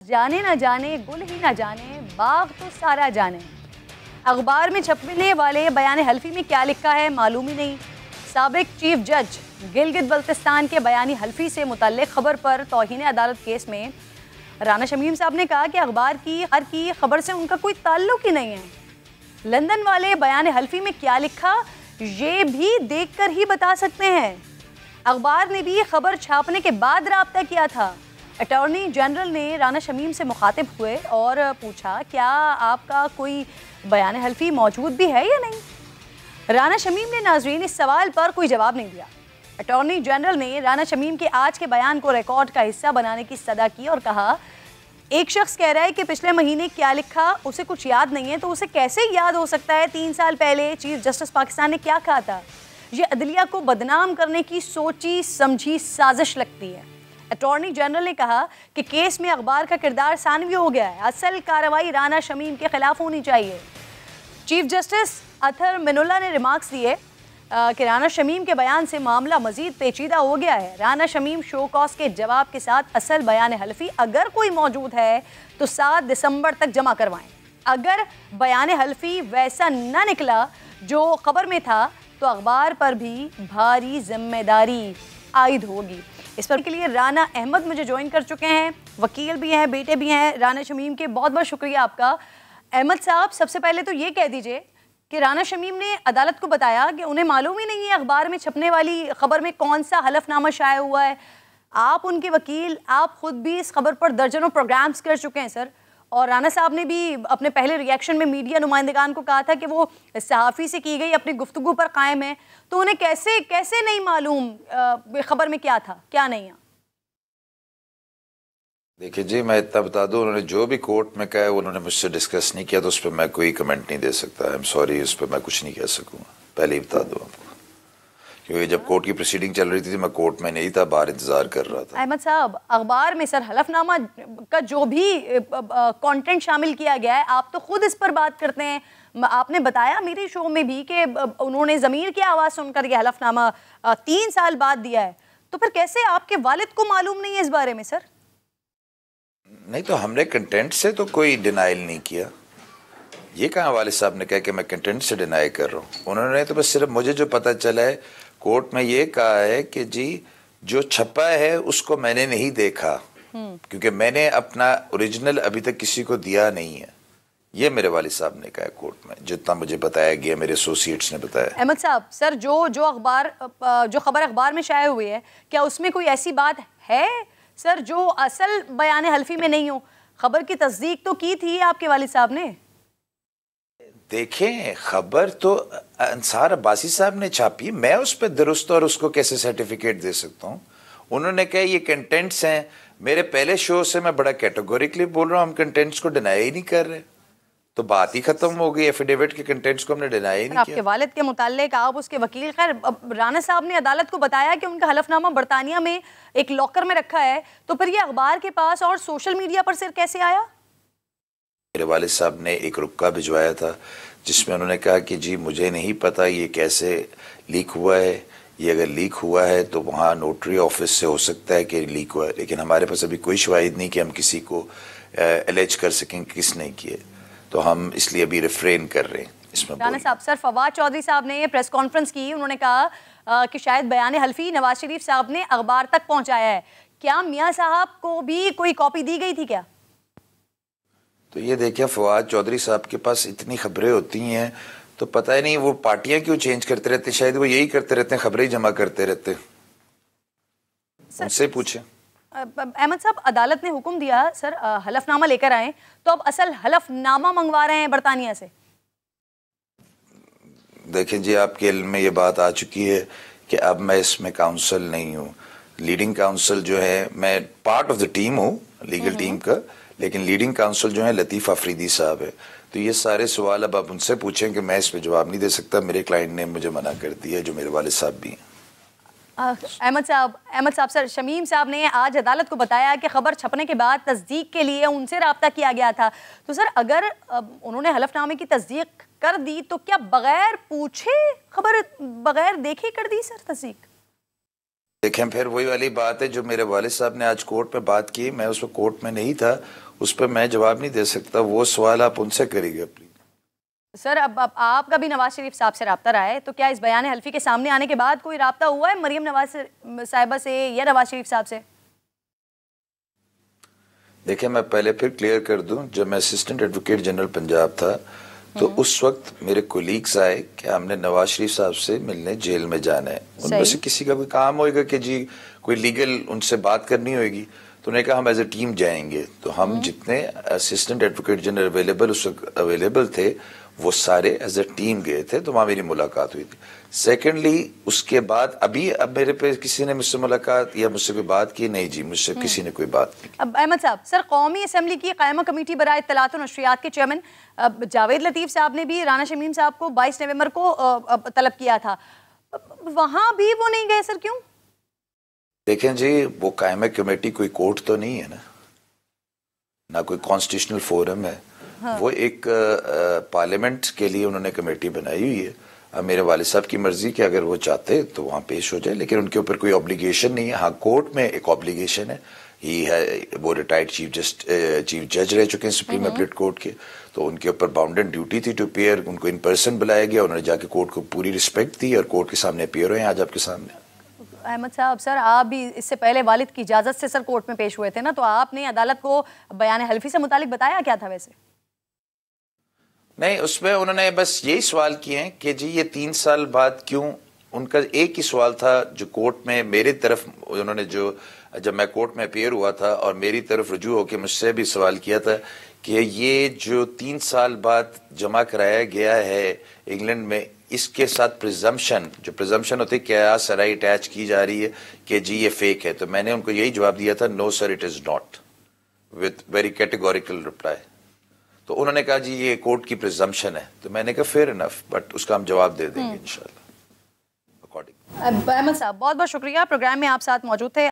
जाने ना जाने गुल ही ना जाने बाग तो सारा जाने। अखबार में छपने वाले बयान हल्फी में क्या लिखा है मालूम ही नहीं। साबिक चीफ जज गिलगित बल्तिस्तान के बयानी हल्फी से मुतल्लिक खबर पर तौहीन अदालत केस में राना शमीम साहब ने कहा कि अखबार की हर की खबर से उनका कोई ताल्लुक ही नहीं है। लंदन वाले बयान हल्फी में क्या लिखा ये भी देखकर ही बता सकते हैं। अखबार ने भी खबर छापने के बाद राब्ता किया था। अटॉर्नी जनरल ने राना शमीम से मुखातिब हुए और पूछा क्या आपका कोई बयान हल्फी मौजूद भी है या नहीं। राना शमीम ने नाजरीन इस सवाल पर कोई जवाब नहीं दिया। अटॉर्नी जनरल ने राना शमीम के आज के बयान को रिकॉर्ड का हिस्सा बनाने की सदा की और कहा एक शख्स कह रहा है कि पिछले महीने क्या लिखा उसे कुछ याद नहीं है तो उसे कैसे याद हो सकता है 3 साल पहले चीफ जस्टिस पाकिस्तान ने क्या कहा था। ये अदलिया को बदनाम करने की सोची समझी साजिश लगती है। अटॉर्नी जनरल ने कहा कि केस में अखबार का किरदार सानवी हो गया है। असल कार्रवाई राना शमीम के खिलाफ होनी चाहिए। चीफ जस्टिस अतर मिनुल्लाह ने रिमार्क्स दिए कि राना शमीम के बयान से मामला मजीद पेचीदा हो गया है। राना शमीम शो कॉज के जवाब के साथ असल बयान हल्फी अगर कोई मौजूद है तो 7 दिसंबर तक जमा करवाएं। अगर बयान हल्फी वैसा ना निकला जो खबर में था तो अखबार पर भी भारी जिम्मेदारी आयद होगी। इस पर के लिए राना अहमद मुझे ज्वाइन कर चुके हैं, वकील भी हैं, बेटे भी हैं राना शमीम के। बहुत बहुत शुक्रिया आपका अहमद साहब। सबसे पहले तो ये कह दीजिए कि राना शमीम ने अदालत को बताया कि उन्हें मालूम ही नहीं है अखबार में छपने वाली खबर में कौन सा हलफनामा शाया हुआ है। आप उनके वकील, आप खुद भी इस खबर पर दर्जनों प्रोग्राम्स कर चुके हैं सर, और राना साहब ने भी अपने पहले रिएक्शन में मीडिया नुमाइंदगान को कहा था कि वो सहाफ़ी से की गई अपनी गुफ्तगू पर कायम है, तो उन्हें कैसे नहीं मालूम खबर में क्या था क्या नहीं है। देखिए जी, मैं इतना बता दूं, उन्होंने जो भी कोर्ट में कहा है उन्होंने मुझसे डिस्कस नहीं किया, तो उस पर मैं कोई कमेंट नहीं दे सकता। आई एम सॉरी, उस पर मैं कुछ नहीं कह सकूँगा, पहले ही बता दूं आपको, क्योंकि जब कोर्ट की प्रोसीडिंग चल रही थी मैं कोर्ट में नहीं था, बाहर इंतजार कर रहा था। अहमद साहब, अखबार में सर हलफनामा का जो भी कंटेंट शामिल किया गया है आप तो खुद इस पर बात करते हैं। आपने बताया मेरे शो में भी कि उन्होंने ज़मीर की आवाज़ सुनकर यह हलफनामा 3 साल बाद दिया है, तो फिर कैसे आपके वालिद को मालूम नहीं है इस बारे में सर? नहीं तो हमने कंटेंट से तो कोई डिनाइल नहीं किया। ये कहाँ वालिद साहब ने कहा कि मैं कंटेंट से डिनाई कर रहा हूँ। उन्होंने तो बस सिर्फ मुझे जो पता चला है कोर्ट में ये कहा है कि जी जो छपा है उसको मैंने नहीं देखा, क्योंकि मैंने अपना ओरिजिनल अभी तक किसी को दिया नहीं है। ये मेरे वालिद साहब ने कहा कोर्ट में, जितना मुझे बताया गया, मेरे एसोसिएट्स ने बताया। अहमद साहब, सर जो खबर अखबार में शाया हुई है क्या उसमें कोई ऐसी बात है सर जो असल बयान हल्फी में नहीं हो? खबर की तस्दीक तो की थी आपके वालिद साहब ने। देखें, खबर तो अंसार अब्बासी साहब ने छापी, मैं उस पर दुरुस्त और उसको कैसे सर्टिफिकेट दे सकता हूँ? उन्होंने कहा ये कंटेंट्स हैं। मेरे पहले शो से मैं बड़ा कैटेगोरिकली बोल रहा हूँ, हम कंटेंट्स को डिनाई ही नहीं कर रहे, तो बात ही खत्म हो गई। एफिडेविट के कंटेंट्स को हमने डिनाई ही नहीं आपके वालिद के मुताल्लिक आप उसके वकील, खैर राना साहब ने अदालत को बताया कि उनका हलफनामा बरतानिया में एक लॉकर में रखा है, तो फिर ये अखबार के पास और सोशल मीडिया पर सिर कैसे आया? मेरे वालिद साहब ने एक रुक्का भिजवाया था जिसमें उन्होंने कहा कि जी मुझे नहीं पता ये कैसे लीक हुआ है, ये अगर लीक हुआ है तो वहाँ नोटरी ऑफिस से हो सकता है कि लीक हुआ है, लेकिन हमारे पास अभी कोई शवाहिद नहीं कि हम किसी को एलेज कर सकें किस नहीं किए, तो हम इसलिए अभी रिफ्रेन कर रहे हैं इसमें। राना साहब, सर फवाद चौधरी साहब ने प्रेस कॉन्फ्रेंस की, उन्होंने कहा कि शायद बयान हल्फी नवाज शरीफ साहब ने अखबार तक पहुँचाया है। क्या मियाँ साहब को भी कोई कॉपी दी गई थी क्या? तो ये देखिए, फवाद चौधरी साहब के पास इतनी खबरें होती हैं तो पता ही नहीं वो पार्टियां क्यों चेंज करते रहते, शायद वो यही करते रहते हैं, खबरें जमा करते रहते हैं, उनसे पूछें। अहमद साहब, अदालत ने हुक्म दिया सर हलफनामा लेकर आए, तो अब असल हलफनामा मंगवा रहे हैं बरतानिया से। देखें जी, आपके इल्म में ये बात आ चुकी है कि अब मैं इसमें काउंसिल नहीं हूँ। लीडिंग काउंसिल जो है, मैं पार्ट ऑफ द टीम हूँ लीगल टीम का, लेकिन लीडिंग काउंसिल जो है लतीफ़ अफरीदी साहब है। तो ये सारे सवाल अब आप उनसे पूछें कि मैं इस पर जवाब नहीं दे सकता। मेरे क्लाइंट ने मुझे मना कर दिया, जो मेरे वालिद साहब भी हैं। अहमद साहब सर, शमीम साहब ने आज अदालत को बताया कि खबर छपने के बाद तस्दीक के लिए उनसे रब्ता किया गया था। तो सर अगर उन्होंने हलफनामे की तस्दीक कर दी तो क्या बगैर पूछे खबर बगैर देखे कर दी सर तस्दीक? देखें, फिर वही वाली बात है जो मेरे वालिद साहब ने आज कोर्ट में बात की, मैं उस वक्त कोर्ट में नहीं था, उस पर मैं जवाब नहीं दे सकता, वो सवाल आप उनसे करिएगा प्लीज। सर अब आपका भी नवाज शरीफ साहब से रब्ता रहा है, तो क्या इस बयान हल्फी के सामने आने के बाद कोई रब्ता हुआ है मरियम नवाज साहिबा से या नवाज शरीफ साहब से? देखिए मैं पहले फिर क्लियर कर दूं, जब मैं असिस्टेंट एडवोकेट जनरल पंजाब था तो उस वक्त मेरे कोलीग्स आए कि हमने नवाज शरीफ साहब से मिलने जेल में जाना है। उनमें से किसी का कोई काम होएगा कि जी कोई लीगल उनसे बात करनी होगी, तो उन्होंने कहा हम एज ए टीम जाएंगे। तो हम जितने असिस्टेंट एडवोकेट जनरल अवेलेबल उस वक्त अवेलेबल थे वो सारे एज ए टीम गए थे, तो वहां मेरी मुलाकात हुई थी। सेकेंडली उसके बाद अब मेरे पे किसी ने मुझसे मुलाकात या मुझसे कोई बात की? नहीं जी, मुझसे किसी ने कोई बात नहीं। अब अहमद साहब, सर कौमी असम्बली की कायमा कमेटी बराए इत्तलात और नशरियात के चेयरमैन जावेद लतीफ़ साहब ने भी राना शमीम साहब को 22 नवंबर को तलब किया था, वहां भी वो नहीं गए सर, क्यों? देखें जी, वो कायमा कमेटी कोई कोर्ट तो नहीं है ना कोई कॉन्स्टिट्यूशनल फोरम है। हाँ। वो एक पार्लियामेंट के लिए उन्होंने कमेटी बनाई हुई है। अब मेरे वालिद साहब की मर्जी कि अगर वो चाहते तो वहाँ पेश हो जाए, लेकिन उनके ऊपर कोई ऑब्लिगेशन नहीं है। हाँ, कोर्ट में एक ऑब्लिगेशन है, ही है, वो रिटायर्ड चीफ जज रह चुके हैं सुप्रीम अपीलेट कोर्ट के, तो उनके ऊपर बाउंडेड ड्यूटी थी टू अपीयर। उनको इन पर्सन बुलाया गया, उन्होंने जाके कोर्ट को पूरी रिस्पेक्ट दी और कोर्ट के सामने अपीयर हुए आज आपके सामने। अहमद साहब, सर आप भी इससे पहले वालिद की इजाजत से सर कोर्ट में पेश हुए थे ना, तो आपने अदालत को बयान हल्फी से मुतालिक बताया क्या था वैसे? नहीं, उसमें उन्होंने बस यही सवाल किए हैं कि जी ये 3 साल बाद क्यों। उनका एक ही सवाल था जो कोर्ट में मेरी तरफ उन्होंने जब मैं कोर्ट में अपीयर हुआ था और मेरी तरफ रुजू होकर मुझसे भी सवाल किया था कि ये जो 3 साल बाद जमा कराया गया है इंग्लैंड में, इसके साथ प्रिजम्पशन होती है क्या सराई अटैच की जा रही है कि जी ये फेक है। तो मैंने उनको यही जवाब दिया था, no sir it is not, with very categorical reply. तो उन्होंने कहा जी ये कोर्ट की प्रिजम्पशन है, तो मैंने कहा फेयर इनफ, बट उसका हम जवाब दे देंगे इंशाल्लाह अकॉर्डिंग। अहमद साहब बहुत बहुत शुक्रिया, प्रोग्राम में आप साथ मौजूद थे।